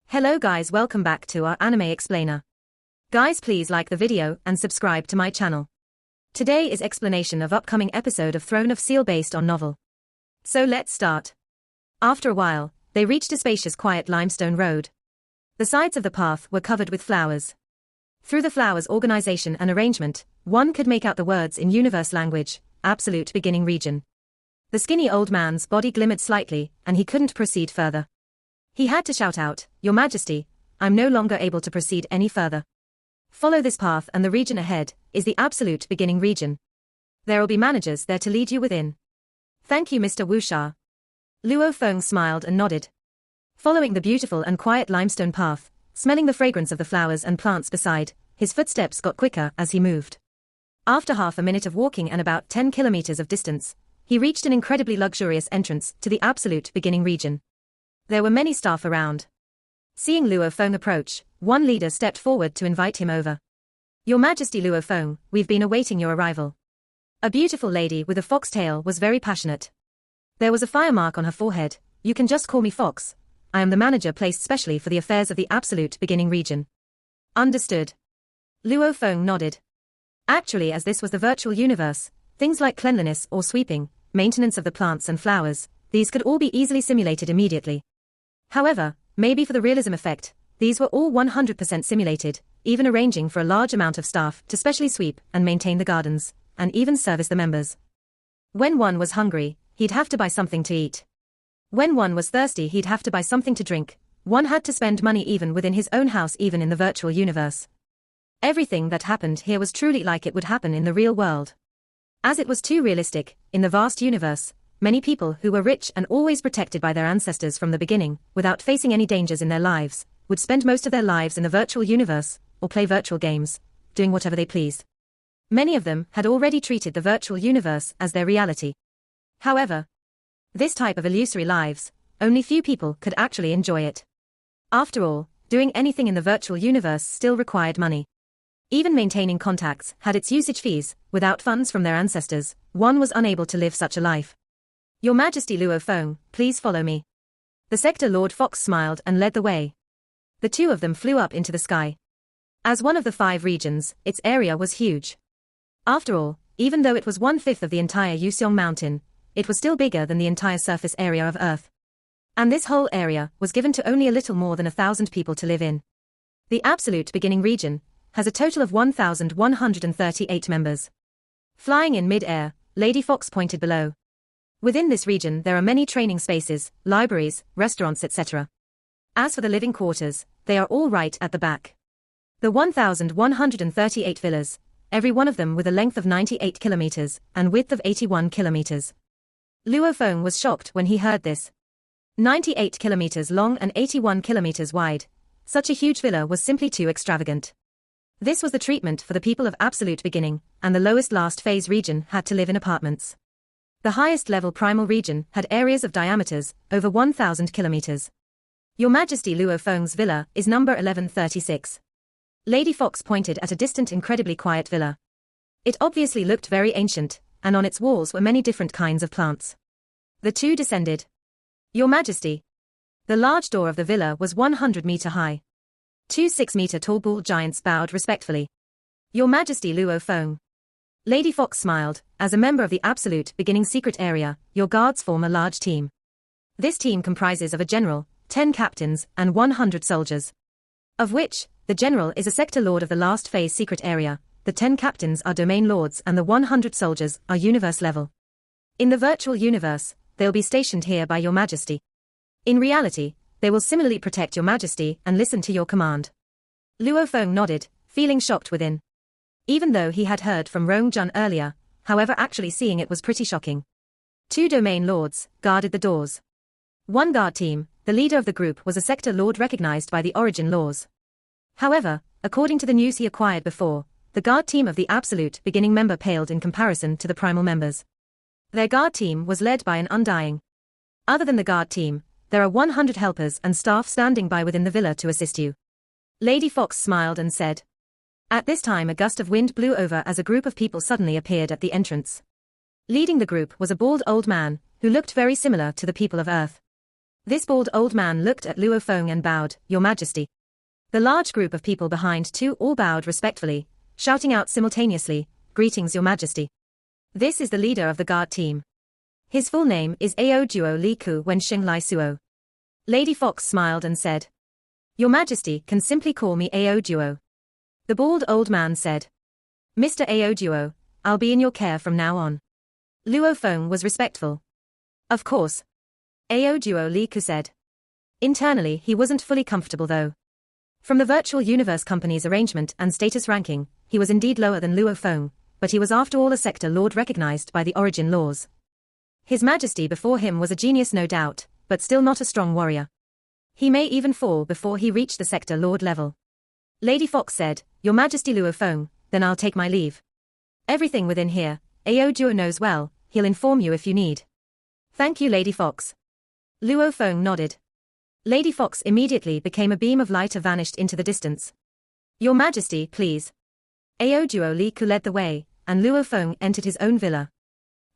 Hello guys, welcome back to our anime explainer. Guys, please like the video and subscribe to my channel. Today is explanation of upcoming episode of Throne of Seal based on novel. So let's start. After a while, they reached a spacious quiet limestone road. The sides of the path were covered with flowers. Through the flowers' organization and arrangement, one could make out the words in universe language, absolute beginning region. The skinny old man's body glimmered slightly, and he couldn't proceed further. He had to shout out, "Your Majesty, I'm no longer able to proceed any further. Follow this path and the region ahead is the absolute beginning region. There'll be managers there to lead you within." "Thank you, Mr. Wuxia." Luo Feng smiled and nodded. Following the beautiful and quiet limestone path, smelling the fragrance of the flowers and plants beside, his footsteps got quicker as he moved. After half a minute of walking and about 10 kilometers of distance, he reached an incredibly luxurious entrance to the absolute beginning region. There were many staff around. Seeing Luo Feng approach, one leader stepped forward to invite him over. "Your Majesty Luo Feng, we've been awaiting your arrival." A beautiful lady with a foxtail was very passionate. There was a fire mark on her forehead. "You can just call me Fox. I am the manager placed specially for the affairs of the absolute beginning region." "Understood." Luo Feng nodded. Actually, as this was the virtual universe, things like cleanliness or sweeping, maintenance of the plants and flowers, these could all be easily simulated immediately. However, maybe for the realism effect, these were all 100% simulated, even arranging for a large amount of staff to specially sweep and maintain the gardens, and even service the members. When one was hungry, he'd have to buy something to eat. When one was thirsty, he'd have to buy something to drink. One had to spend money even within his own house, even in the virtual universe. Everything that happened here was truly like it would happen in the real world. As it was too realistic, in the vast universe, many people who were rich and always protected by their ancestors from the beginning, without facing any dangers in their lives, would spend most of their lives in the virtual universe, or play virtual games, doing whatever they pleased. Many of them had already treated the virtual universe as their reality. However, this type of illusory lives, only few people could actually enjoy it. After all, doing anything in the virtual universe still required money. Even maintaining contacts had its usage fees. Without funds from their ancestors, one was unable to live such a life. "Your Majesty Luo Feng, please follow me." The Sector Lord Fox smiled and led the way. The two of them flew up into the sky. As one of the 5 regions, its area was huge. After all, even though it was 1/5 of the entire Yuseong Mountain, it was still bigger than the entire surface area of Earth. And this whole area was given to only a little more than 1,000 people to live in. The absolute beginning region has a total of 1,138 members. Flying in mid-air, Lady Fox pointed below. Within this region there are many training spaces, libraries, restaurants, etc. As for the living quarters, they are all right at the back. The 1,138 villas, every one of them with a length of 98 kilometers and width of 81 kilometers. Luo Feng was shocked when he heard this. 98 kilometers long and 81 kilometers wide. Such a huge villa was simply too extravagant. This was the treatment for the people of absolute beginning, and the lowest last phase region had to live in apartments. The highest level primal region had areas of diameters over 1,000 kilometers. "Your Majesty Luo Feng's villa is number 1136. Lady Fox pointed at a distant incredibly quiet villa. It obviously looked very ancient, and on its walls were many different kinds of plants. The two descended. "Your Majesty." The large door of the villa was 100 meter high. 2 6-meter tall bull giants bowed respectfully. "Your Majesty Luo Feng." Lady Fox smiled. "As a member of the absolute beginning secret area, your guards form a large team. This team comprises of a general, 10 captains, and 100 soldiers. Of which, the general is a sector lord of the last phase secret area, the 10 captains are domain lords, and the 100 soldiers are universe level. In the virtual universe, they'll be stationed here by your Majesty. In reality, they will similarly protect your Majesty and listen to your command." Luo Feng nodded, feeling shocked within. Even though he had heard from Rong Jun earlier, however, actually seeing it was pretty shocking. 2 domain lords guarded the doors. One guard team, the leader of the group was a sector lord recognized by the origin laws. However, according to the news he acquired before, the guard team of the absolute beginning member paled in comparison to the primal members. Their guard team was led by an undying. Other than the guard team, there are 100 helpers and staff standing by within the villa to assist you. Lady Fox smiled and said. At this time a gust of wind blew over as a group of people suddenly appeared at the entrance. Leading the group was a bald old man, who looked very similar to the people of Earth. This bald old man looked at Luo Feng and bowed, "Your Majesty." The large group of people behind too all bowed respectfully, shouting out simultaneously, "Greetings, Your Majesty." This is the leader of the guard team. His full name is Ao Duo Li Ku Wen Sheng Lai Suo. Lady Fox smiled and said, "Your Majesty can simply call me Ao Duo." The bald old man said, "Mr. Ao Duo, I'll be in your care from now on." Luo Feng was respectful. "Of course." Ao Duo Li Ku said. Internally he wasn't fully comfortable though. From the virtual universe company's arrangement and status ranking, he was indeed lower than Luo Feng, but he was after all a sector lord recognized by the origin laws. His Majesty before him was a genius no doubt, but still not a strong warrior. He may even fall before he reached the sector lord level. Lady Fox said, "Your Majesty Luo Feng, then I'll take my leave. Everything within here, Ao Duo knows well, he'll inform you if you need." "Thank you, Lady Fox." Luo Feng nodded. Lady Fox immediately became a beam of light and vanished into the distance. "Your Majesty, please." Ao Duo Li Ku led the way, and Luo Feng entered his own villa.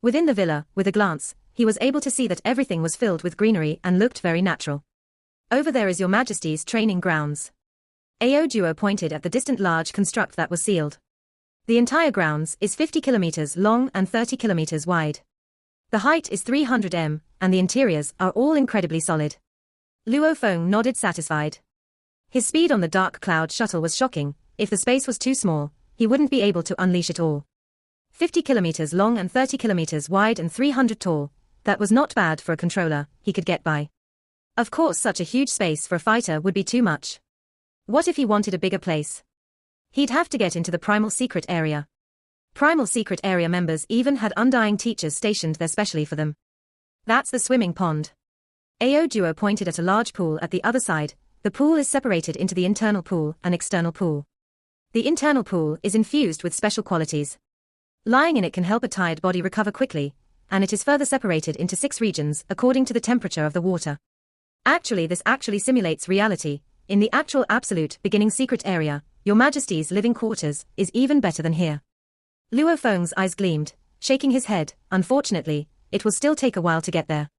Within the villa, with a glance, he was able to see that everything was filled with greenery and looked very natural. "Over there is Your Majesty's training grounds." Ao Duo pointed at the distant large construct that was sealed. The entire grounds is 50 kilometers long and 30 kilometers wide. The height is 300 m, and the interiors are all incredibly solid. Luo Feng nodded satisfied. His speed on the dark cloud shuttle was shocking. If the space was too small, he wouldn't be able to unleash it all. 50 kilometers long and 30 kilometers wide and 300 tall, that was not bad for a controller, he could get by. Of course such a huge space for a fighter would be too much. What if he wanted a bigger place? He'd have to get into the Primal Secret Area. Primal Secret Area members even had undying teachers stationed there specially for them. That's the swimming pond. Ao Duo pointed at a large pool at the other side. The pool is separated into the internal pool and external pool. The internal pool is infused with special qualities. Lying in it can help a tired body recover quickly, and it is further separated into 6 regions according to the temperature of the water. This actually simulates reality. In the actual absolute beginning secret area, Your Majesty's living quarters is even better than here. Luo Feng's eyes gleamed, shaking his head. Unfortunately, it will still take a while to get there.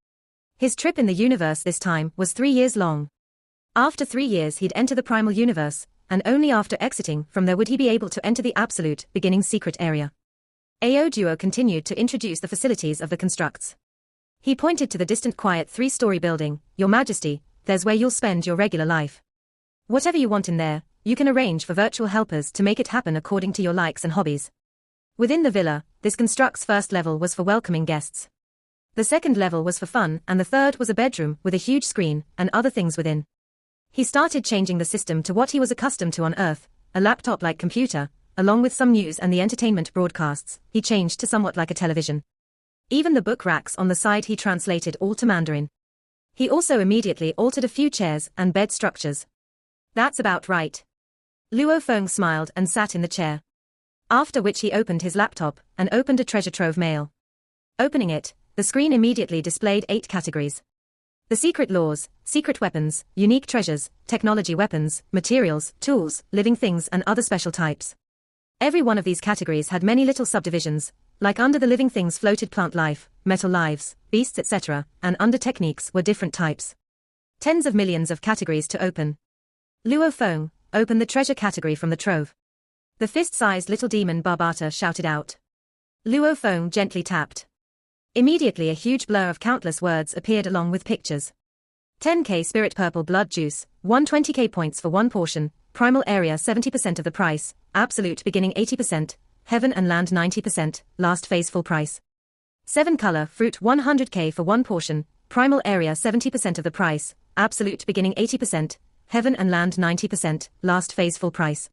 His trip in the universe this time was 3 years long. After 3 years he'd enter the primal universe, and only after exiting from there would he be able to enter the absolute beginning secret area. Ao Duo continued to introduce the facilities of the constructs. He pointed to the distant quiet 3-story building. "Your Majesty, there's where you'll spend your regular life. Whatever you want in there, you can arrange for virtual helpers to make it happen according to your likes and hobbies." Within the villa, this construct's first level was for welcoming guests. The second level was for fun, and the third was a bedroom with a huge screen and other things within. He started changing the system to what he was accustomed to on Earth, a laptop-like computer, along with some news and the entertainment broadcasts. He changed to somewhat like a television. Even the book racks on the side he translated all to Mandarin. He also immediately altered a few chairs and bed structures. "That's about right." Luo Feng smiled and sat in the chair. After which he opened his laptop and opened a treasure trove mail. Opening it, the screen immediately displayed 8 categories. The secret laws, secret weapons, unique treasures, technology weapons, materials, tools, living things and other special types. Every one of these categories had many little subdivisions, like under the living things floated plant life, metal lives, beasts etc., and under techniques were different types. Tens of millions of categories to open. Luo Feng, open the treasure category from the trove. The fist-sized little demon Barbata shouted out. Luo Feng gently tapped. Immediately a huge blur of countless words appeared along with pictures. 10k spirit purple blood juice, 120k points for 1 portion, primal area 70% of the price, absolute beginning 80%, heaven and land 90%, last phase full price. 7 color fruit 100k for 1 portion, primal area 70% of the price, absolute beginning 80%, heaven and land 90%, last phase full price.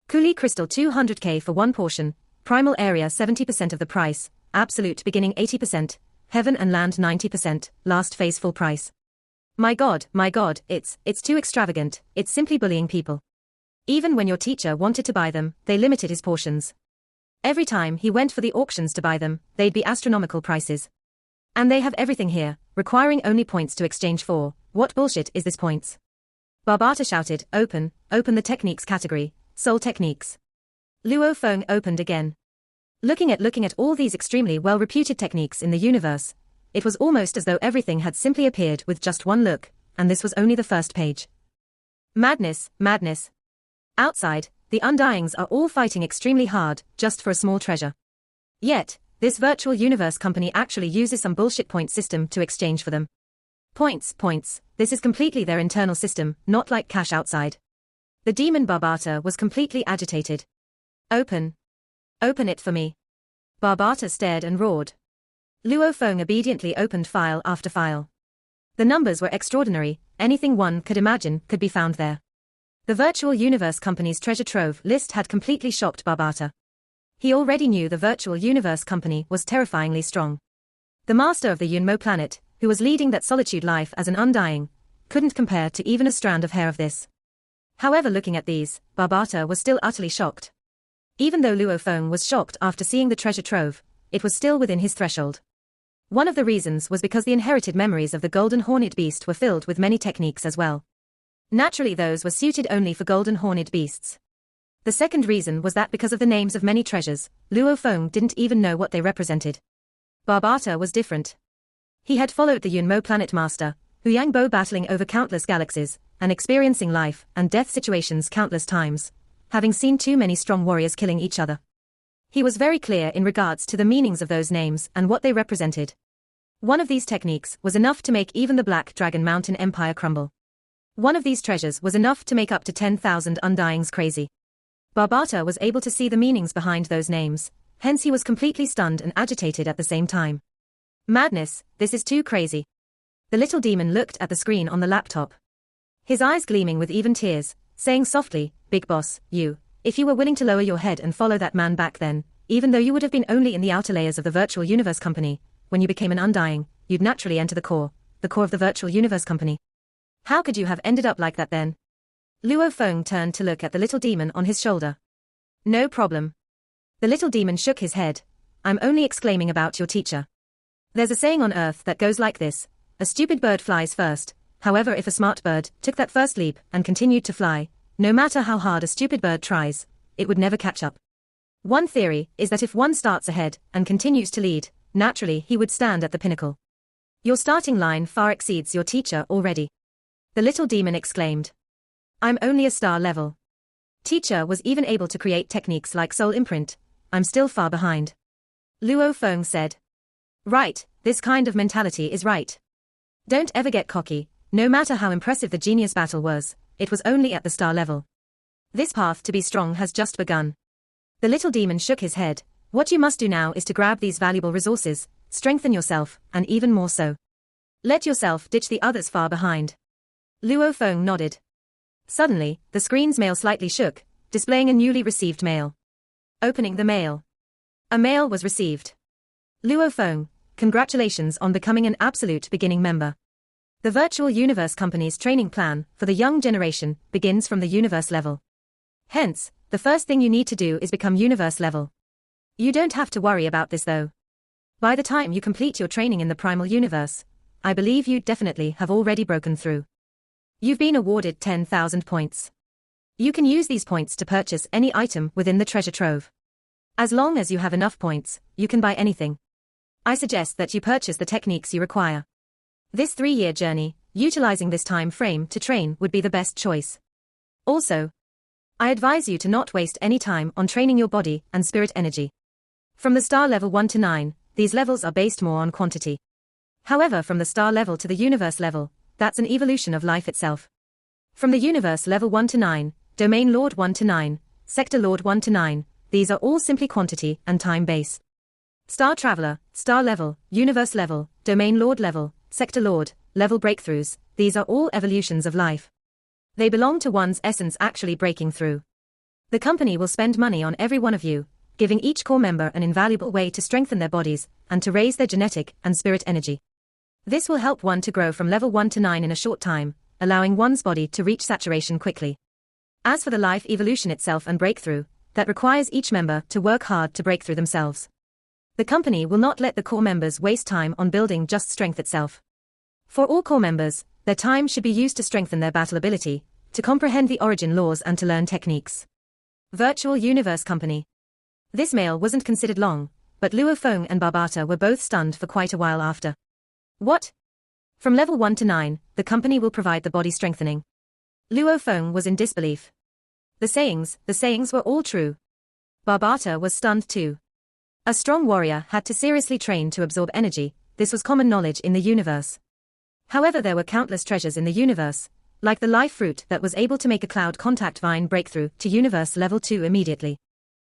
Kuli crystal 200k for 1 portion, primal area 70% of the price, absolute beginning 80%, heaven and land 90%, last phase full price. My god, it's too extravagant, it's simply bullying people. Even when your teacher wanted to buy them, they limited his portions. Every time he went for the auctions to buy them, they'd be astronomical prices. And they have everything here, requiring only points to exchange for. What bullshit is this points? Barbata shouted, open the techniques category, soul techniques. Luo Feng opened again. Looking at all these extremely well-reputed techniques in the universe, It was almost as though everything had simply appeared with just one look, and this was only the first page. Madness, madness. Outside, the Undyings are all fighting extremely hard, just for a small treasure. Yet, this virtual universe company actually uses some bullshit point system to exchange for them. Points. This is completely their internal system, not like cash outside. The demon Barbata was completely agitated. Open it for me. Barbata stared and roared. Luo Feng obediently opened file after file. The numbers were extraordinary, anything one could imagine could be found there. The virtual universe company's treasure trove list had completely shocked Barbata. He already knew the virtual universe company was terrifyingly strong. The master of the Yunmo planet, who was leading that solitude life as an undying, couldn't compare to even a strand of hair of this. However, looking at these, Barbata was still utterly shocked. Even though Luo Feng was shocked after seeing the treasure trove, it was still within his threshold. One of the reasons was because the inherited memories of the golden horned beast were filled with many techniques as well. Naturally, those were suited only for golden horned beasts. The second reason was that because of the names of many treasures, Luo Feng didn't even know what they represented. Barbata was different. He had followed the Yunmo planet master, Hu Yangbo, battling over countless galaxies, and experiencing life and death situations countless times, having seen too many strong warriors killing each other. He was very clear in regards to the meanings of those names and what they represented. One of these techniques was enough to make even the Black Dragon Mountain Empire crumble. One of these treasures was enough to make up to 10,000 Undyings crazy. Barbata was able to see the meanings behind those names, hence he was completely stunned and agitated at the same time. Madness, this is too crazy. The little demon looked at the screen on the laptop. His eyes gleaming with even tears, saying softly, "Big boss, if you were willing to lower your head and follow that man back then, even though you would have been only in the outer layers of the virtual universe company, when you became an undying, you'd naturally enter the core of the virtual universe company. How could you have ended up like that then?" Luo Feng turned to look at the little demon on his shoulder. "No problem." The little demon shook his head. "I'm only exclaiming about your teacher. There's a saying on Earth that goes like this: a stupid bird flies first. However, if a smart bird took that first leap and continued to fly, no matter how hard a stupid bird tries, it would never catch up. One theory is that if one starts ahead and continues to lead, naturally he would stand at the pinnacle. Your starting line far exceeds your teacher already." The little demon exclaimed. "I'm only a star level. Teacher was even able to create techniques like soul imprint. I'm still far behind." Luo Feng said. "Right, this kind of mentality is right. Don't ever get cocky. No matter how impressive the genius battle was, it was only at the star level. This path to be strong has just begun." The little demon shook his head. "What you must do now is to grab these valuable resources, strengthen yourself, and even more so. Let yourself ditch the others far behind." Luo Feng nodded. Suddenly, the screen's mail slightly shook, displaying a newly received mail. Opening the mail. A mail was received. "Luo Feng, congratulations on becoming an absolute beginning member. The Virtual Universe Company's training plan for the young generation begins from the universe level. Hence, the first thing you need to do is become universe level. You don't have to worry about this though. By the time you complete your training in the primal universe, I believe you definitely have already broken through. You've been awarded 10,000 points. You can use these points to purchase any item within the treasure trove. As long as you have enough points, you can buy anything. I suggest that you purchase the techniques you require. This 3-year journey, utilizing this time frame to train would be the best choice. Also, I advise you to not waste any time on training your body and spirit energy. From the star level 1 to 9, these levels are based more on quantity. However, from the star level to the universe level, that's an evolution of life itself. From the universe level 1 to 9, domain lord 1 to 9, sector lord 1 to 9, these are all simply quantity and time based. Star traveler, star level, universe level, domain lord level, sector lord, level breakthroughs, these are all evolutions of life. They belong to one's essence actually breaking through. The company will spend money on every one of you, giving each core member an invaluable way to strengthen their bodies and to raise their genetic and spirit energy. This will help one to grow from level 1 to 9 in a short time, allowing one's body to reach saturation quickly. As for the life evolution itself and breakthrough, that requires each member to work hard to break through themselves. The company will not let the core members waste time on building just strength itself. For all core members, their time should be used to strengthen their battle ability, to comprehend the origin laws and to learn techniques. Virtual Universe Company. This mail wasn't considered long, but Luo Feng and Barbata were both stunned for quite a while after. What? From level 1 to 9, the company will provide the body strengthening. Luo Feng was in disbelief. The sayings were all true. Barbata was stunned too. A strong warrior had to seriously train to absorb energy, this was common knowledge in the universe. However, there were countless treasures in the universe, like the life fruit that was able to make a cloud contact vine breakthrough to universe level 2 immediately.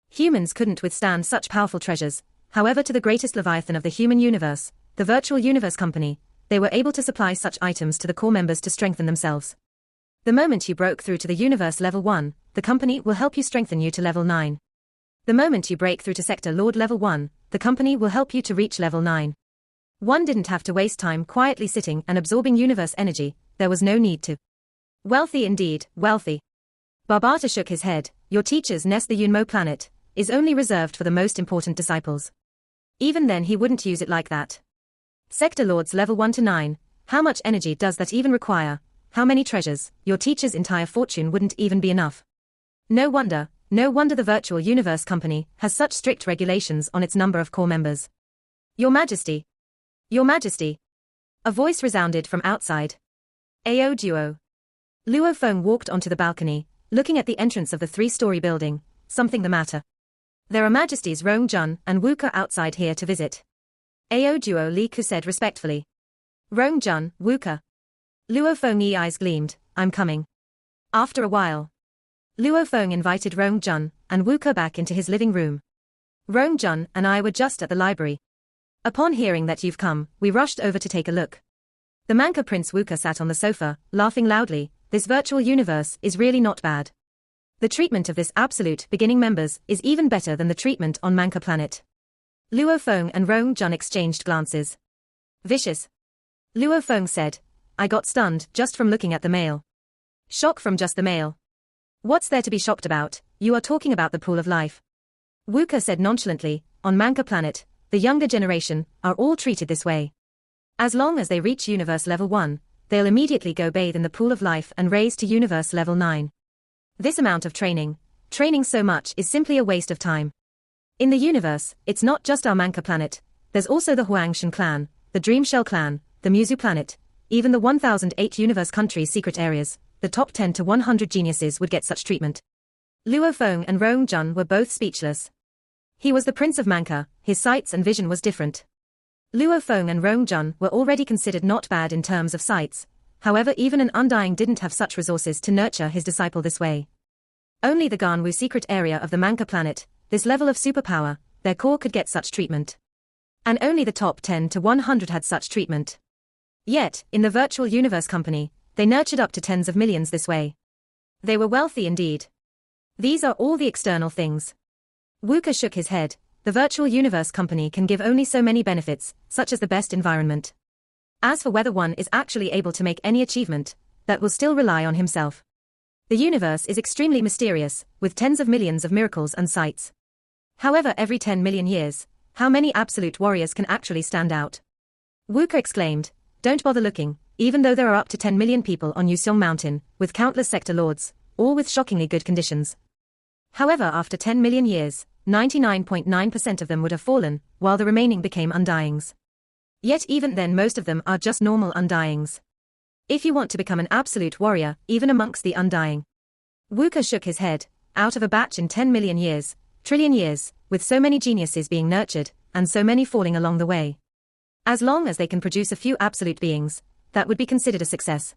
Humans couldn't withstand such powerful treasures, however, to the greatest leviathan of the human universe, the Virtual Universe Company, they were able to supply such items to the core members to strengthen themselves. The moment you broke through to the universe level 1, the company will help you strengthen you to level 9. The moment you break through to Sector Lord level 1, the company will help you to reach level 9. One didn't have to waste time quietly sitting and absorbing universe energy, there was no need to. Wealthy indeed, wealthy. Barbata shook his head, your teacher's nest, the Yunmo planet, is only reserved for the most important disciples. Even then he wouldn't use it like that. Sector Lords level 1 to 9, how much energy does that even require? How many treasures? Your teacher's entire fortune wouldn't even be enough. No wonder the Virtual Universe Company has such strict regulations on its number of core members. Your Majesty. Your Majesty. A voice resounded from outside. Ao Duo. Luo Feng walked onto the balcony, looking at the entrance of the 3-story building. Something the matter? There are Majesties Rong Jun and Wuke outside here to visit. Ao Duo Li Ku said respectfully. Rong Jun, Wuke. Luo Feng's eyes gleamed, I'm coming. After a while, Luo Feng invited Rong Jun and Wuke back into his living room. Rong Jun and I were just at the library. Upon hearing that you've come, we rushed over to take a look. The Manka Prince Wuke sat on the sofa, laughing loudly. This virtual universe is really not bad. The treatment of this absolute beginning members is even better than the treatment on Manka planet. Luo Feng and Rong Jun exchanged glances. Vicious. Luo Feng said, I got stunned just from looking at the mail. Shock from just the mail. What's there to be shocked about? You are talking about the pool of life. Wuke said nonchalantly, on Manka planet, the younger generation are all treated this way. As long as they reach universe level 1, they'll immediately go bathe in the pool of life and raise to universe level 9. This amount of training so much is simply a waste of time. In the universe, it's not just our Manka planet, there's also the Huangshan clan, the Dreamshell clan, the Muzu planet, even the 1008 universe countries' secret areas, the top 10 to 100 geniuses would get such treatment. Luo Feng and Rong Jun were both speechless. He was the Prince of Manka, his sights and vision was different. Luo Feng and Rong Jun were already considered not bad in terms of sights, however even an Undying didn't have such resources to nurture his disciple this way. Only the Ganwu secret area of the Manka planet, this level of superpower, their core could get such treatment. And only the top 10 to 100 had such treatment. Yet, in the Virtual Universe Company, they nurtured up to tens of millions this way. They were wealthy indeed. These are all the external things. Wuke shook his head, the Virtual Universe Company can give only so many benefits, such as the best environment. As for whether one is actually able to make any achievement, that will still rely on himself. The universe is extremely mysterious, with tens of millions of miracles and sights. However, every 10 million years, how many absolute warriors can actually stand out? Wuke exclaimed, don't bother looking, even though there are up to 10 million people on Yuseong Mountain, with countless sector lords, all with shockingly good conditions. However, after 10 million years, 99.9% of them would have fallen, while the remaining became Undyings. Yet even then most of them are just normal Undyings. If you want to become an absolute warrior, even amongst the Undying. Wuke shook his head, out of a batch in 10 million years, trillion years, with so many geniuses being nurtured, and so many falling along the way. As long as they can produce a few absolute beings, that would be considered a success.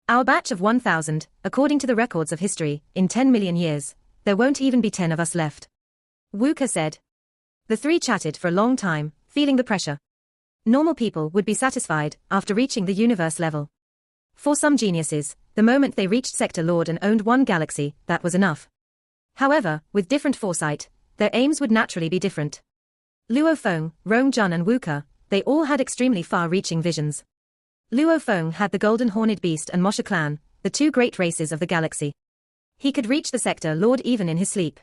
Our batch of 1,000, according to the records of history, in 10 million years, there won't even be 10 of us left. Wuke said. The three chatted for a long time, feeling the pressure. Normal people would be satisfied after reaching the universe level. For some geniuses, the moment they reached Sector Lord and owned one galaxy, that was enough. However, with different foresight, their aims would naturally be different. Luo Feng, Rong Jun and Wuke, they all had extremely far-reaching visions. Luo Feng had the Golden Horned Beast and Mosha clan, the two great races of the galaxy. He could reach the Sector Lord even in his sleep.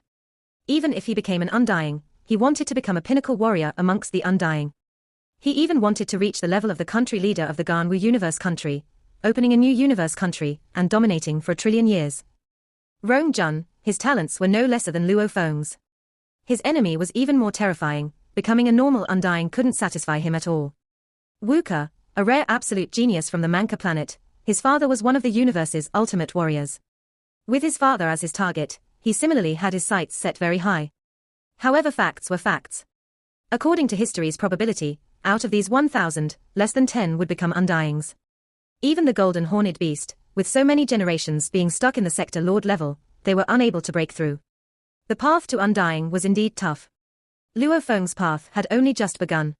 Even if he became an Undying, he wanted to become a pinnacle warrior amongst the Undying. He even wanted to reach the level of the country leader of the Ganwu universe country, opening a new universe country, and dominating for 1 trillion years. Rong Jun, his talents were no lesser than Luo Feng's. His enemy was even more terrifying, becoming a normal Undying couldn't satisfy him at all. Wuke, a rare absolute genius from the Manka planet, his father was one of the universe's ultimate warriors. With his father as his target, he similarly had his sights set very high. However, facts were facts. According to history's probability, out of these 1,000, less than 10 would become undyings. Even the golden horned beast, with so many generations being stuck in the sector lord level, they were unable to break through. The path to undying was indeed tough. Luo Feng's path had only just begun.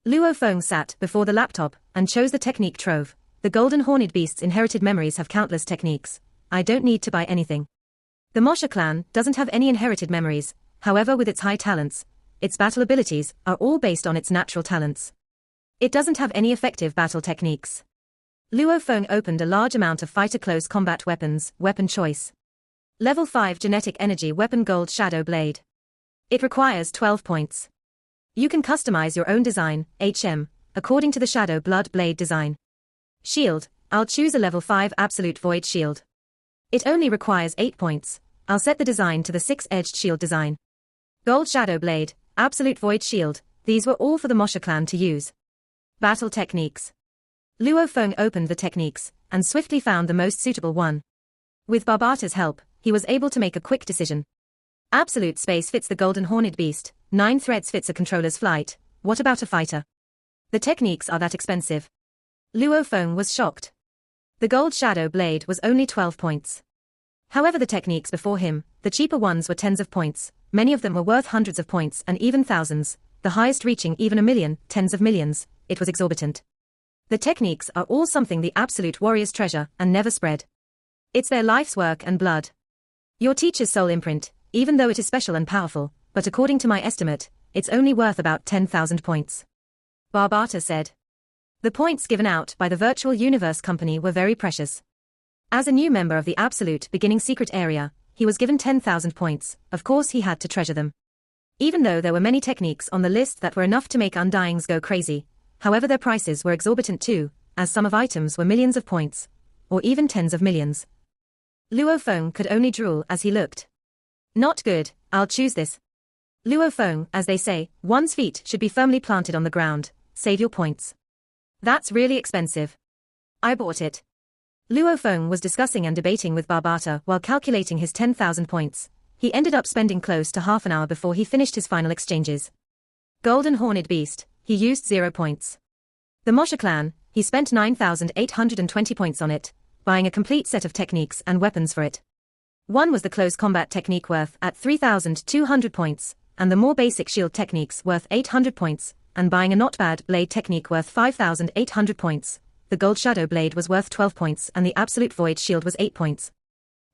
Luo Feng sat before the laptop and chose the technique trove. The golden horned beast's inherited memories have countless techniques. I don't need to buy anything. The Mosha clan doesn't have any inherited memories, however with its high talents, its battle abilities are all based on its natural talents. It doesn't have any effective battle techniques. Luo Feng opened a large amount of fighter close combat weapons, weapon choice. Level 5 genetic energy weapon gold shadow blade. It requires 12 points. You can customize your own design, HM, according to the shadow blood blade design. Shield, I'll choose a level 5 absolute void shield. It only requires 8 points. I'll set the design to the 6-edged shield design. Gold shadow blade, absolute void shield, these were all for the Mosha clan to use. Battle techniques. Luo Feng opened the techniques, and swiftly found the most suitable one. With Barbata's help, he was able to make a quick decision. Absolute space fits the golden horned beast, 9 threads fits a controller's flight, what about a fighter? The techniques are that expensive. Luo Feng was shocked. The gold shadow blade was only 12 points. However, the techniques before him, the cheaper ones were tens of points, many of them were worth hundreds of points and even thousands, the highest reaching even a million, tens of millions. It was exorbitant. The techniques are all something the absolute warriors treasure and never spread. It's their life's work and blood. Your teacher's soul imprint, even though it is special and powerful, but according to my estimate, it's only worth about 10,000 points. Barbata said. The points given out by the Virtual Universe Company were very precious. As a new member of the Absolute Beginning Secret Area, he was given 10,000 points, of course he had to treasure them. Even though there were many techniques on the list that were enough to make undyings go crazy, however their prices were exorbitant too, as some of items were millions of points, or even tens of millions. Luo Feng could only drool as he looked. Not good, I'll choose this. Luo Feng, as they say, one's feet should be firmly planted on the ground, save your points. That's really expensive. I bought it. Luo Feng was discussing and debating with Barbata while calculating his 10,000 points. He ended up spending close to half an hour before he finished his final exchanges. Golden Horned Beast, he used 0 points. The Mosha clan, he spent 9,820 points on it, buying a complete set of techniques and weapons for it. One was the close combat technique worth at 3,200 points, and the more basic shield techniques worth 800 points, and buying a not bad blade technique worth 5,800 points. The gold shadow blade was worth 12 points and the absolute void shield was 8 points.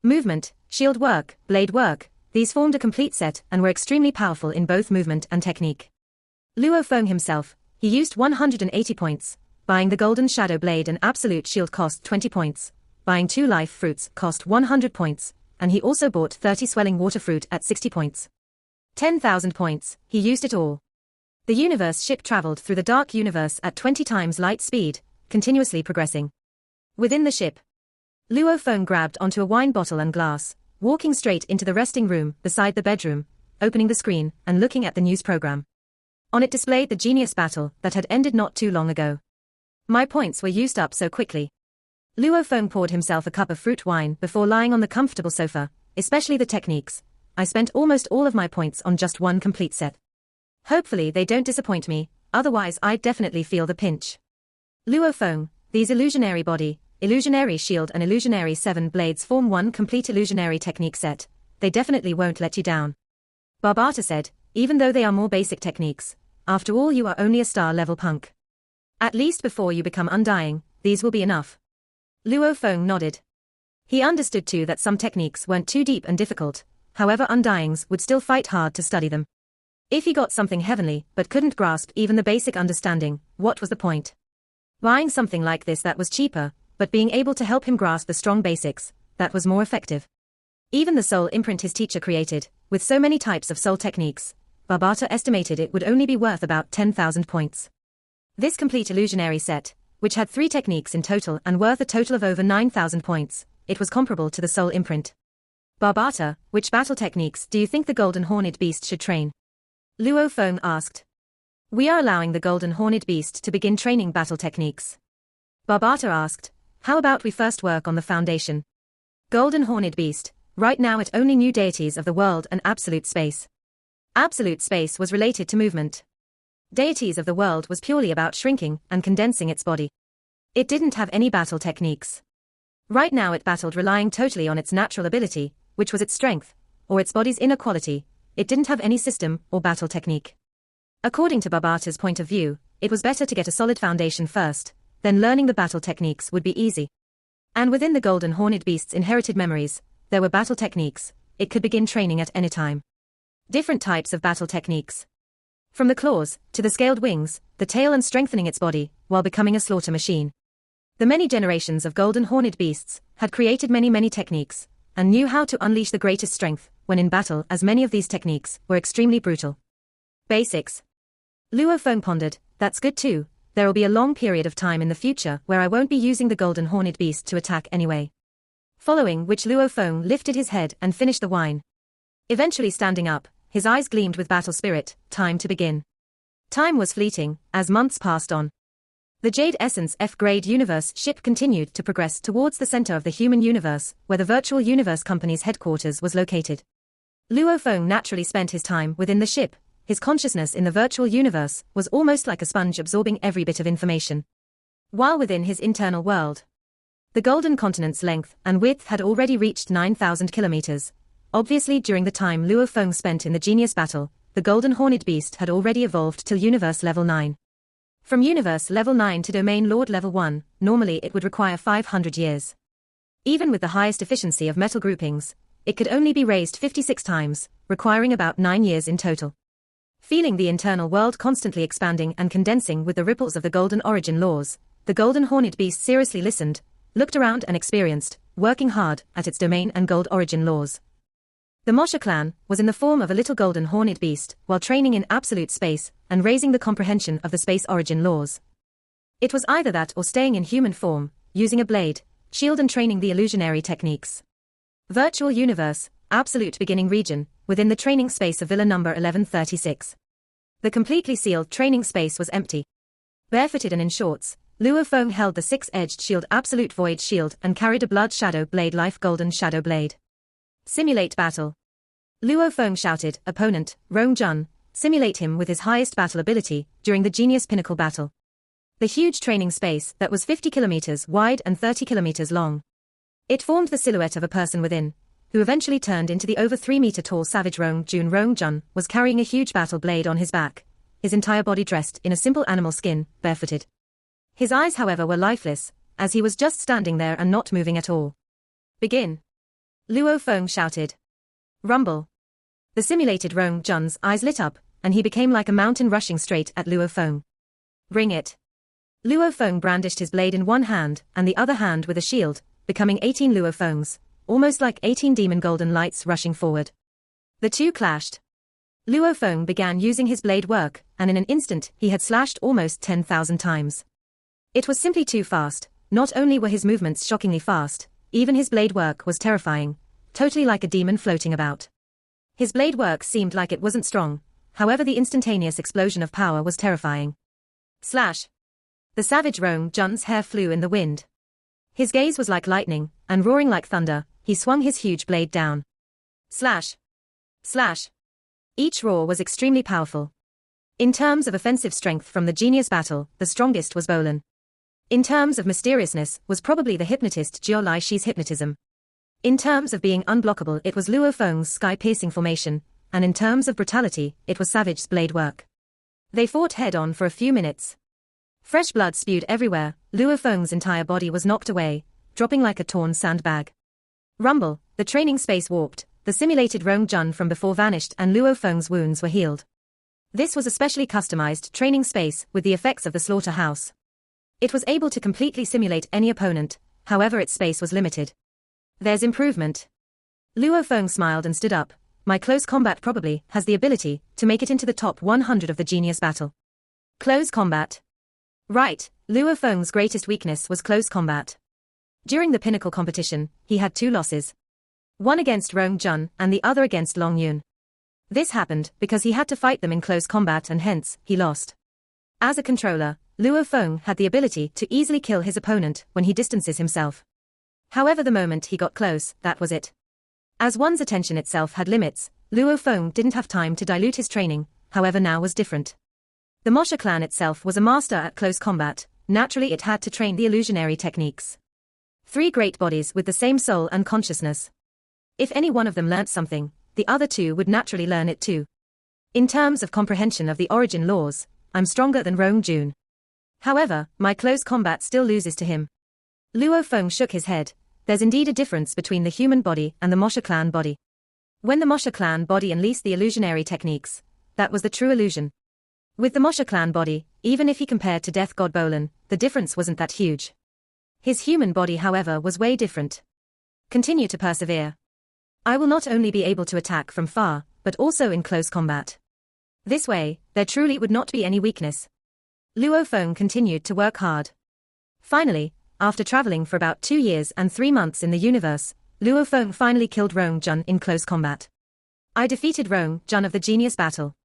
Movement, shield work, blade work, these formed a complete set and were extremely powerful in both movement and technique. Luo Feng himself, he used 180 points, buying the golden shadow blade and absolute shield cost 20 points, buying 2 life fruits cost 100 points, and he also bought 30 swelling water fruit at 60 points. 10,000 points, he used it all. The universe ship traveled through the dark universe at 20 times light speed, continuously progressing. Within the ship, Luo Feng grabbed onto a wine bottle and glass, walking straight into the resting room beside the bedroom, opening the screen and looking at the news program. On it displayed the genius battle that had ended not too long ago. My points were used up so quickly. Luo Feng poured himself a cup of fruit wine before lying on the comfortable sofa, especially the techniques. I spent almost all of my points on just one complete set. Hopefully they don't disappoint me, otherwise I'd definitely feel the pinch. Luo Feng, these illusionary body, illusionary shield and illusionary 7 blades form one complete illusionary technique set. They definitely won't let you down. Barbata said, even though they are more basic techniques, after all you are only a star level punk. At least before you become undying, these will be enough. Luo Feng nodded. He understood too that some techniques weren't too deep and difficult, however undyings would still fight hard to study them. If he got something heavenly but couldn't grasp even the basic understanding, what was the point? Buying something like this that was cheaper, but being able to help him grasp the strong basics, that was more effective. Even the soul imprint his teacher created, with so many types of soul techniques, Barbata estimated it would only be worth about 10,000 points. This complete illusionary set, which had 3 techniques in total and worth a total of over 9,000 points, it was comparable to the soul imprint. Barbata, which battle techniques do you think the golden horned beast should train? Luo Feng asked. We are allowing the golden horned beast to begin training battle techniques. Barbata asked, how about we first work on the foundation? Golden horned beast, right now it only knew deities of the world and absolute space. Absolute space was related to movement. Deities of the world was purely about shrinking and condensing its body. It didn't have any battle techniques. Right now it battled relying totally on its natural ability, which was its strength, or its body's inner quality. It didn't have any system or battle technique. According to Barbata's point of view, it was better to get a solid foundation first, then learning the battle techniques would be easy. And within the golden horned beast's inherited memories, there were battle techniques. It could begin training at any time. Different types of battle techniques. From the claws, to the scaled wings, the tail and strengthening its body, while becoming a slaughter machine. The many generations of golden horned beasts had created many techniques, and knew how to unleash the greatest strength, when in battle, as many of these techniques were extremely brutal. Basics. Luo Feng pondered, that's good too, there'll be a long period of time in the future where I won't be using the golden horned beast to attack anyway. Following which Luo Feng lifted his head and finished the wine. Eventually standing up, his eyes gleamed with battle spirit. Time to begin. Time was fleeting, as months passed on. The Jade Essence F-grade universe ship continued to progress towards the center of the human universe, where the Virtual Universe Company's headquarters was located. Luo Feng naturally spent his time within the ship. His consciousness in the virtual universe was almost like a sponge absorbing every bit of information. While within his internal world, the Golden Continent's length and width had already reached 9,000 kilometers. Obviously, during the time Luo Feng spent in the Genius battle, the Golden Horned Beast had already evolved till Universe Level 9. From Universe Level 9 to Domain Lord Level 1, normally it would require 500 years. Even with the highest efficiency of metal groupings, it could only be raised 56 times, requiring about 9 years in total. Feeling the internal world constantly expanding and condensing with the ripples of the Golden Origin laws, the Golden Horned Beast seriously listened, looked around and experienced, working hard at its domain and gold origin laws. The Mosha clan was in the form of a little golden horned beast while training in absolute space and raising the comprehension of the space origin laws. It was either that or staying in human form, using a blade, shield and training the illusionary techniques. Virtual Universe, Absolute Beginning Region, within the training space of Villa number 1136. The completely sealed training space was empty. Barefooted and in shorts, Luo Feng held the six-edged shield Absolute Void Shield and carried a Blood Shadow Blade Life Golden Shadow Blade. Simulate battle. Luo Feng shouted, opponent, Rong Jun, simulate him with his highest battle ability during the Genius Pinnacle battle. The huge training space that was 50 kilometers wide and 30 kilometers long. It formed the silhouette of a person within, who eventually turned into the over 3-meter tall savage Rong Jun was carrying a huge battle blade on his back, his entire body dressed in a simple animal skin, barefooted. His eyes, however, were lifeless, as he was just standing there and not moving at all. Begin. Luo Feng shouted. Rumble. The simulated Rong Jun's eyes lit up, and he became like a mountain rushing straight at Luo Feng. Ring it. Luo Feng brandished his blade in one hand and the other hand with a shield, becoming 18 Luo Fengs, almost like 18 demon golden lights rushing forward. The two clashed. Luo Feng began using his blade work, and in an instant he had slashed almost 10,000 times. It was simply too fast. Not only were his movements shockingly fast, even his blade work was terrifying, totally like a demon floating about. His blade work seemed like it wasn't strong, however the instantaneous explosion of power was terrifying. Slash. The savage Rong Jun's hair flew in the wind. His gaze was like lightning, and roaring like thunder, he swung his huge blade down. Slash. Slash. Each roar was extremely powerful. In terms of offensive strength from the Genius battle, the strongest was Bolin. In terms of mysteriousness, was probably the hypnotist Jiao Lai Shi's hypnotism. In terms of being unblockable, it was Luo Feng's sky-piercing formation, and in terms of brutality, it was Savage's blade work. They fought head-on for a few minutes. Fresh blood spewed everywhere, Luo Feng's entire body was knocked away, dropping like a torn sandbag. Rumble, the training space warped, the simulated Rong Jun from before vanished and Luo Feng's wounds were healed. This was a specially customized training space with the effects of the slaughterhouse. It was able to completely simulate any opponent, however its space was limited. There's improvement. Luo Feng smiled and stood up. My close combat probably has the ability to make it into the top 100 of the Genius battle. Close combat. Right, Luo Feng's greatest weakness was close combat. During the Pinnacle competition, he had 2 losses. One against Rong Jun and the other against Long Yun. This happened because he had to fight them in close combat and hence, he lost. As a controller, Luo Feng had the ability to easily kill his opponent when he distances himself. However, the moment he got close, that was it. As one's attention itself had limits, Luo Feng didn't have time to dilute his training, however now was different. The Mosha clan itself was a master at close combat, naturally it had to train the illusionary techniques. 3 great bodies with the same soul and consciousness. If any one of them learnt something, the other 2 would naturally learn it too. In terms of comprehension of the origin laws, I'm stronger than Rong Jun. However, my close combat still loses to him. Luo Feng shook his head. There's indeed a difference between the human body and the Mosha clan body. When the Mosha clan body unleashed the illusionary techniques, that was the true illusion. With the Mosha clan body, even if he compared to Death God Bolan, the difference wasn't that huge. His human body, however, was way different. Continue to persevere. I will not only be able to attack from far, but also in close combat. This way, there truly would not be any weakness. Luo Feng continued to work hard. Finally, after traveling for about 2 years and 3 months in the universe, Luo Feng finally killed Rong Jun in close combat. I defeated Rong Jun of the Genius Battle.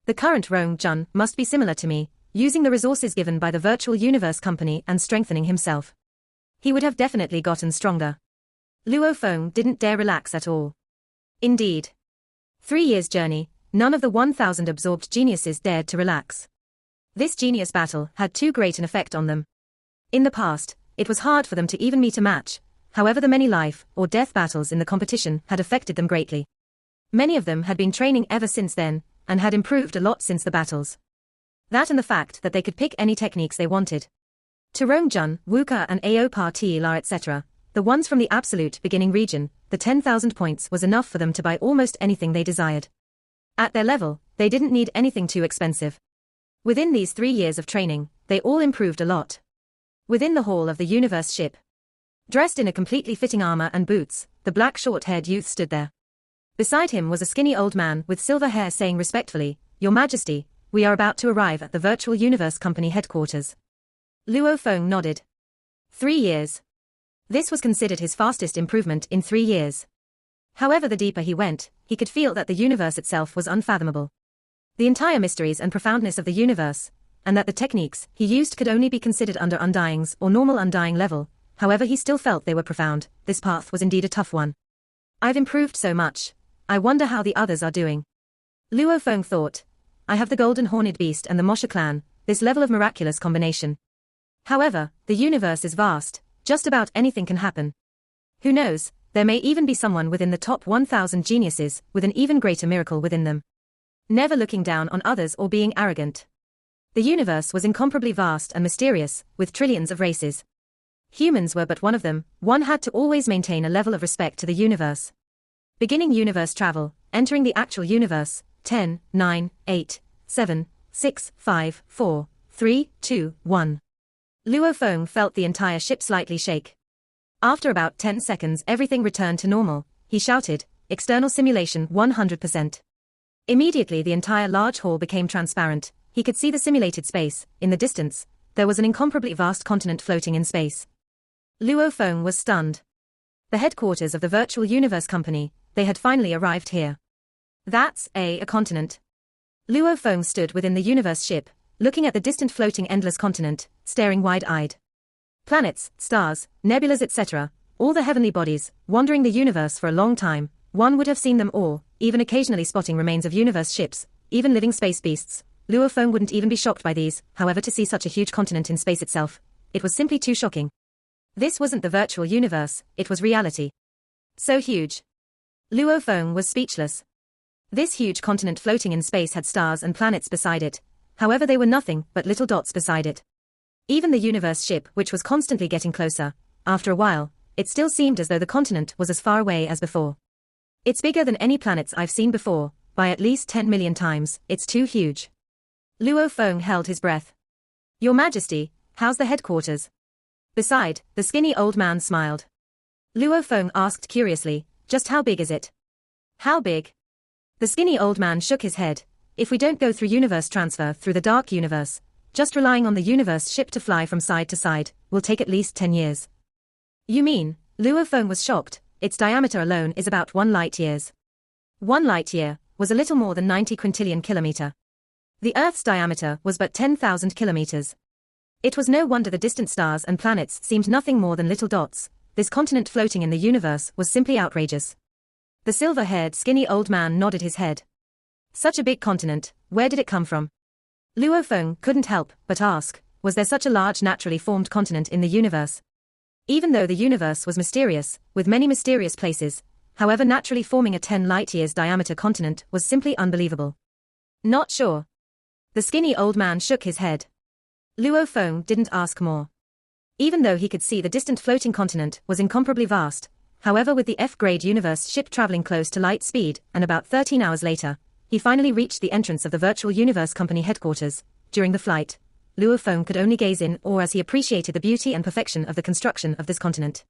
The current Rong Jun must be similar to me, using the resources given by the Virtual Universe Company and strengthening himself. He would have definitely gotten stronger. Luo Feng didn't dare relax at all. Indeed. 3 years' journey, none of the 1,000 absorbed geniuses dared to relax. This genius battle had too great an effect on them. In the past, it was hard for them to even meet a match, however the many life or death battles in the competition had affected them greatly. Many of them had been training ever since then, and had improved a lot since the battles. That and the fact that they could pick any techniques they wanted. To Rong Jun, Wuka and Ao Pa Ti La etc., the ones from the absolute beginning region, the 10,000 points was enough for them to buy almost anything they desired. At their level, they didn't need anything too expensive. Within these 3 years of training, they all improved a lot. Within the hall of the universe ship, dressed in a completely fitting armor and boots, the black short-haired youth stood there. Beside him was a skinny old man with silver hair saying respectfully, "Your Majesty, we are about to arrive at the Virtual Universe Company headquarters." Luo Feng nodded. 3 years. This was considered his fastest improvement in 3 years. However, the deeper he went, he could feel that the universe itself was unfathomable. The entire mysteries and profoundness of the universe, and that the techniques he used could only be considered under Undying's or normal Undying level, however he still felt they were profound. This path was indeed a tough one. I've improved so much, I wonder how the others are doing. Luo Feng thought. I have the Golden Horned Beast and the Mosha clan, this level of miraculous combination. However, the universe is vast, just about anything can happen. Who knows, there may even be someone within the top 1,000 geniuses with an even greater miracle within them. Never looking down on others or being arrogant. The universe was incomparably vast and mysterious, with trillions of races. Humans were but one of them. One had to always maintain a level of respect to the universe. Beginning universe travel, entering the actual universe, 10, 9, 8, 7, 6, 5, 4, 3, 2, 1. Luo Feng felt the entire ship slightly shake. After about 10 seconds everything returned to normal. He shouted, "External simulation 100%. Immediately the entire large hall became transparent. He could see the simulated space. In the distance, there was an incomparably vast continent floating in space. Luo Feng was stunned. The headquarters of the Virtual Universe Company, they had finally arrived here. That's a continent. Luo Feng stood within the universe ship, looking at the distant floating endless continent, staring wide-eyed. Planets, stars, nebulas etc., all the heavenly bodies, wandering the universe for a long time, one would have seen them all, even occasionally spotting remains of universe ships, even living space beasts. Luo Feng wouldn't even be shocked by these, however to see such a huge continent in space itself, it was simply too shocking. This wasn't the virtual universe, it was reality. So huge. Luo Feng was speechless. This huge continent floating in space had stars and planets beside it, however they were nothing but little dots beside it. Even the universe ship, which was constantly getting closer, after a while, it still seemed as though the continent was as far away as before. It's bigger than any planets I've seen before, by at least 10 million times, it's too huge. Luo Feng held his breath. Your Majesty, how's the headquarters? Beside, the skinny old man smiled. Luo Feng asked curiously, just how big is it? How big? The skinny old man shook his head. If we don't go through universe transfer through the dark universe, just relying on the universe ship to fly from side to side, will take at least 10 years. You mean? Luo Feng was shocked. Its diameter alone is about 1 light years. 1 light year was a little more than 90 quintillion kilometer. The Earth's diameter was but 10,000 kilometers. It was no wonder the distant stars and planets seemed nothing more than little dots. This continent floating in the universe was simply outrageous. The silver-haired, skinny old man nodded his head. Such a big continent, where did it come from? Luo Feng couldn't help but ask, was there such a large naturally formed continent in the universe? Even though the universe was mysterious, with many mysterious places, however, naturally forming a 10 light-years diameter continent was simply unbelievable. Not sure. The skinny old man shook his head. Luo Feng didn't ask more. Even though he could see the distant floating continent was incomparably vast, however, with the F-grade universe ship traveling close to light speed, and about 13 hours later, he finally reached the entrance of the Virtual Universe Company headquarters. During the flight, Luo Feng could only gaze in awe as he appreciated the beauty and perfection of the construction of this continent.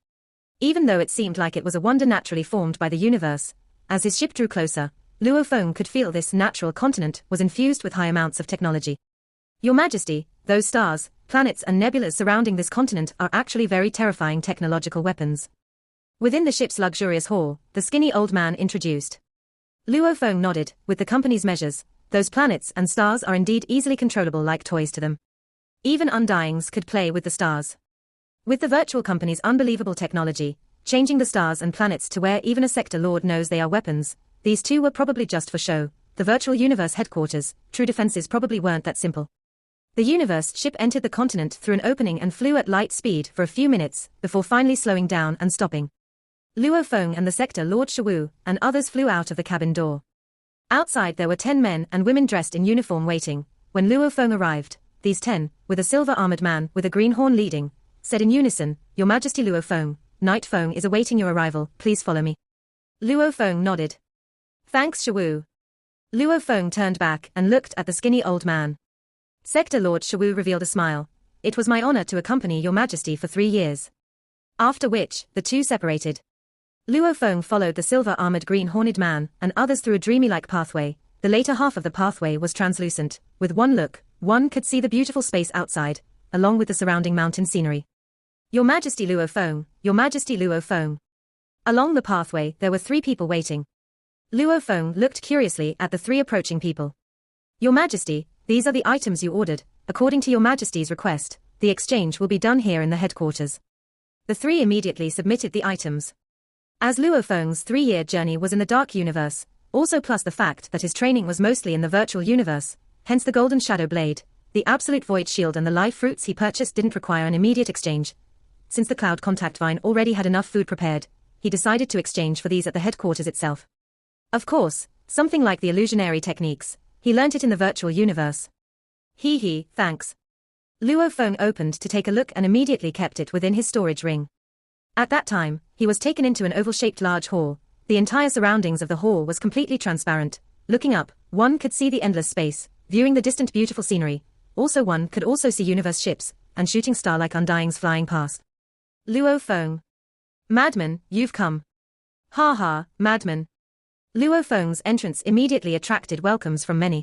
Even though it seemed like it was a wonder naturally formed by the universe, as his ship drew closer, Luo Feng could feel this natural continent was infused with high amounts of technology. Your Majesty, those stars, planets and nebulas surrounding this continent are actually very terrifying technological weapons. Within the ship's luxurious hall, the skinny old man introduced. Luo Feng nodded. With the company's measures, those planets and stars are indeed easily controllable like toys to them. Even undyings could play with the stars. With the virtual company's unbelievable technology, changing the stars and planets to where even a sector lord knows they are weapons, these two were probably just for show. The virtual universe headquarters, true defenses probably weren't that simple. The universe ship entered the continent through an opening and flew at light speed for a few minutes, before finally slowing down and stopping. Luo Feng and the sector Lord Shiwu and others flew out of the cabin door. Outside there were 10 men and women dressed in uniform waiting. When Luo Feng arrived, these 10, with a silver-armored man with a green horn leading, said in unison, "Your Majesty Luo Feng, Knight Feng is awaiting your arrival, please follow me." Luo Feng nodded. Thanks Shiwu. Luo Feng turned back and looked at the skinny old man. Sector Lord Shiwu revealed a smile. It was my honor to accompany your Majesty for 3 years. After which, the two separated. Luo Feng followed the silver-armored green-horned man and others through a dreamy-like pathway. The later half of the pathway was translucent. With one look, one could see the beautiful space outside, along with the surrounding mountain scenery. Your Majesty Luo Feng, Your Majesty Luo Feng. Along the pathway there were 3 people waiting. Luo Feng looked curiously at the 3 approaching people. Your Majesty, these are the items you ordered. According to Your Majesty's request, the exchange will be done here in the headquarters. The 3 immediately submitted the items. As Luo Feng's 3-year journey was in the dark universe, also plus the fact that his training was mostly in the virtual universe, hence the golden shadow blade, the absolute void shield and the live fruits he purchased didn't require an immediate exchange. Since the cloud contact vine already had enough food prepared, he decided to exchange for these at the headquarters itself. Of course, something like the illusionary techniques, he learnt it in the virtual universe. Thanks. Luo Feng opened to take a look and immediately kept it within his storage ring. At that time, he was taken into an oval-shaped large hall. The entire surroundings of the hall was completely transparent. Looking up, one could see the endless space, viewing the distant beautiful scenery. Also one could also see universe ships, and shooting star-like undyings flying past. Luo Feng. Madman, you've come. Ha, madman. Luo Feng's entrance immediately attracted welcomes from many.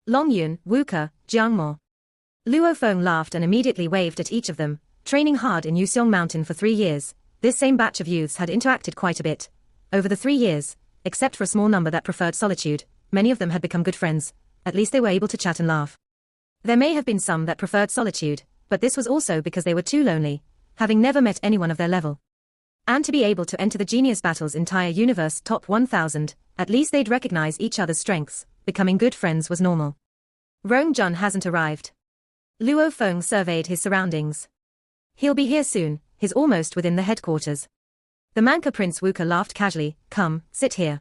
Longyun, Wuke, Jiangmo. Luo Feng laughed and immediately waved at each of them. Training hard in Yuseong Mountain for 3 years, this same batch of youths had interacted quite a bit. Over the 3 years, except for a small number that preferred solitude, many of them had become good friends. At least they were able to chat and laugh. There may have been some that preferred solitude, but this was also because they were too lonely, having never met anyone of their level. And to be able to enter the Genius Battle's entire universe top 1000, at least they'd recognize each other's strengths. Becoming good friends was normal. Rong Jun hasn't arrived. Luo Feng surveyed his surroundings. He'll be here soon, he's almost within the headquarters. The Manka Prince Wuke laughed casually. Come, sit here.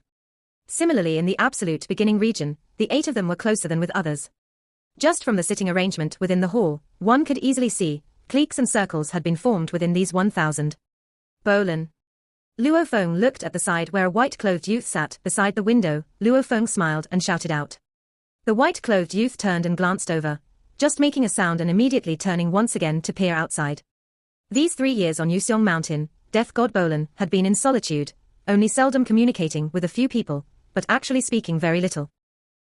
Similarly in the absolute beginning region, the 8 of them were closer than with others. Just from the sitting arrangement within the hall, one could easily see, cliques and circles had been formed within these 1000. Bolan. Luo Feng looked at the side where a white-clothed youth sat beside the window. Luo Feng smiled and shouted out. The white-clothed youth turned and glanced over, just making a sound and immediately turning once again to peer outside. These 3 years on Yuseong Mountain, Death God Bolan had been in solitude, only seldom communicating with a few people, but actually speaking very little.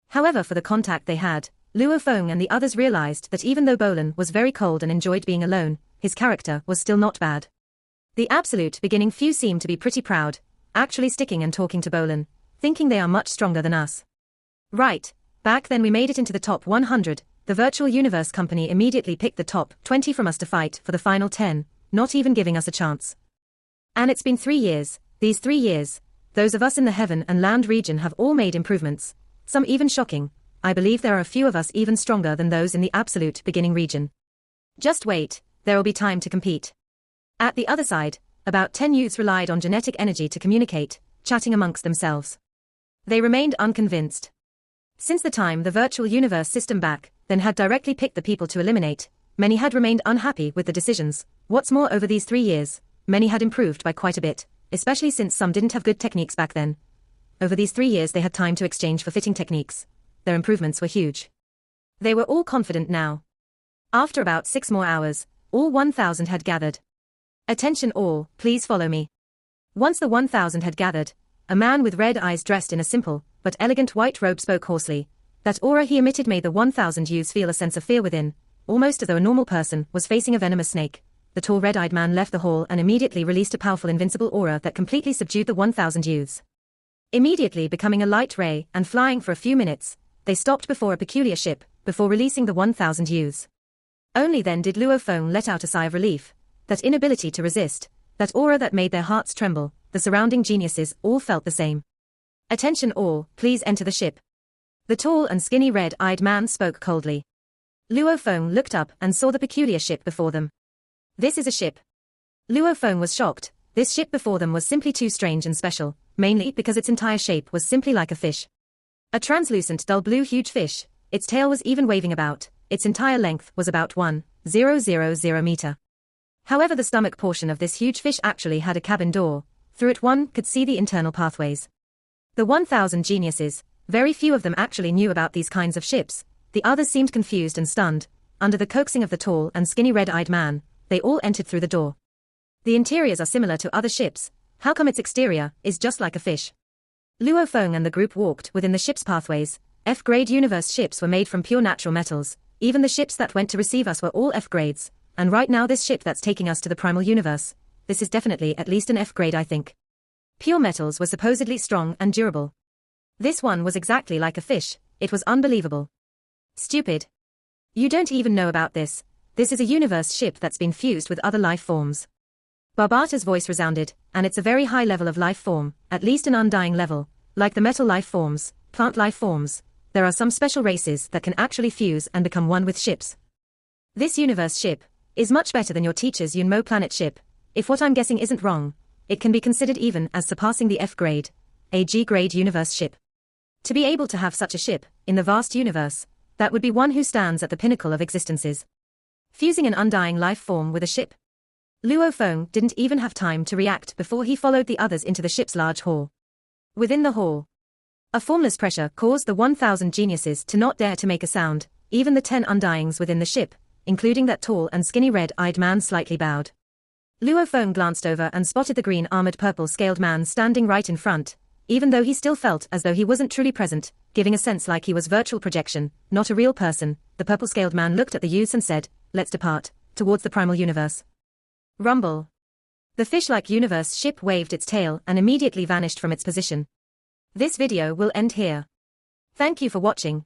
However, for the contact they had, Luo Feng and the others realized that even though Bolan was very cold and enjoyed being alone, his character was still not bad. The absolute beginning few seem to be pretty proud, actually sticking and talking to Bolan, thinking they are much stronger than us. Right, Back then we made it into the top 100, the virtual universe company immediately picked the top 20 from us to fight for the final 10, not even giving us a chance. And it's been 3 years, these 3 years, those of us in the heaven and land region have all made improvements, some even shocking. I believe there are a few of us even stronger than those in the absolute beginning region. Just wait, there will be time to compete. At the other side, about 10 youths relied on genetic energy to communicate, chatting amongst themselves. They remained unconvinced. Since the time the virtual universe system back then had directly picked the people to eliminate, many had remained unhappy with the decisions. What's more, over these 3 years, many had improved by quite a bit, especially since some didn't have good techniques back then. Over these 3 years they had time to exchange for fitting techniques. Their improvements were huge. They were all confident now. After about 6 more hours, all 1,000 had gathered. Attention all, please follow me. Once the 1,000 had gathered, a man with red eyes dressed in a simple but elegant white robe spoke hoarsely. That aura he emitted made the 1,000 youths feel a sense of fear within, almost as though a normal person was facing a venomous snake. The tall red-eyed man left the hall and immediately released a powerful invincible aura that completely subdued the 1,000 youths. Immediately becoming a light ray and flying for a few minutes, they stopped before a peculiar ship, before releasing the 1,000 youths. Only then did Luo Feng let out a sigh of relief. That inability to resist, that aura that made their hearts tremble, the surrounding geniuses all felt the same. Attention all, please enter the ship. The tall and skinny red-eyed man spoke coldly. Luo Feng looked up and saw the peculiar ship before them. This is a ship. Luo Feng was shocked. This ship before them was simply too strange and special, mainly because its entire shape was simply like a fish. A translucent dull blue huge fish, its tail was even waving about, its entire length was about 1,000 meter. However, the stomach portion of this huge fish actually had a cabin door. Through it one could see the internal pathways. The 1,000 geniuses, very few of them actually knew about these kinds of ships. The others seemed confused and stunned. Under the coaxing of the tall and skinny red-eyed man, they all entered through the door. The interiors are similar to other ships. How come its exterior is just like a fish? Luo Feng and the group walked within the ship's pathways. F-grade universe ships were made from pure natural metals. Even the ships that went to receive us were all F-grades. And right now this ship that's taking us to the primal universe, this is definitely at least an F-grade, I think. Pure metals were supposedly strong and durable. This one was exactly like a fish. It was unbelievable. Stupid. You don't even know about this. This is a universe ship that's been fused with other life forms. Barbata's voice resounded, and it's a very high level of life form, at least an undying level. Like the metal life forms, plant life forms, there are some special races that can actually fuse and become one with ships. This universe ship is much better than your teacher's Yunmo planet ship. If what I'm guessing isn't wrong, it can be considered even as surpassing the F-grade, a G-grade universe ship. To be able to have such a ship, in the vast universe, that would be one who stands at the pinnacle of existences. Fusing an undying life form with a ship. Luo Feng didn't even have time to react before he followed the others into the ship's large hall. Within the hall, a formless pressure caused the 1,000 geniuses to not dare to make a sound. Even the 10 undyings within the ship, including that tall and skinny red-eyed man, slightly bowed. Luo Feng glanced over and spotted the green armored purple-scaled man standing right in front, even though he still felt as though he wasn't truly present, giving a sense like he was virtual projection, not a real person. The purple-scaled man looked at the youths and said, "Let's depart, towards the primal universe." Rumble. The fish-like universe ship waved its tail and immediately vanished from its position. This video will end here. Thank you for watching.